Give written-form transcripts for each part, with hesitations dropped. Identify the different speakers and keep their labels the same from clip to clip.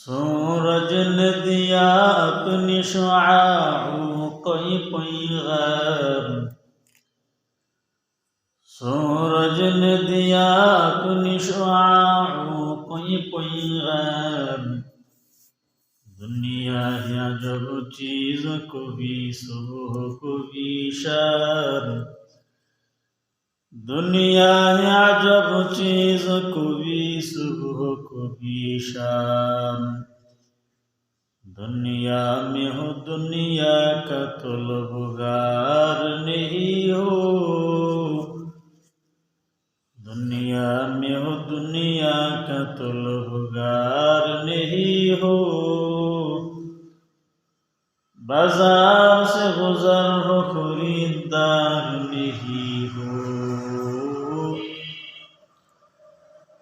Speaker 1: سورج نے دیا اپنی شعاعوں کوئی پیغام، سورج نے دیا اپنی شعاعوں کوئی پیغام، دنیا ہے عجب چیز کبھی صبح کبھی شام، دنیا ہے عجب چیز کبھی صبح کبھی شام، دنیا میں ہو دنیا کا طلبگار نہیں ہو، دنیا میں ہو دنیا کا طلبگار نہیں ہو، بازار سے گزر ہو خریدار نہیں ہو،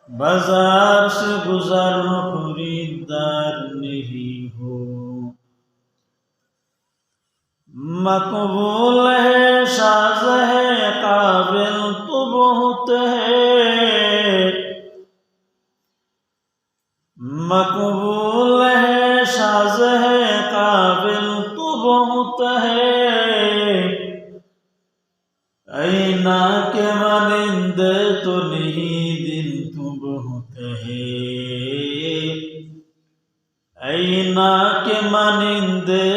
Speaker 1: بازار سے گزر ہو خریدار نہیں ہو، مقبول ہے شاذ ہے قابل تو بہت ہے، مقبول ہے شاذ ہے قابل تو بہت ہے، اینا کے مانندے تو نہیں دل تو بہت ہے، اینا کے مانندے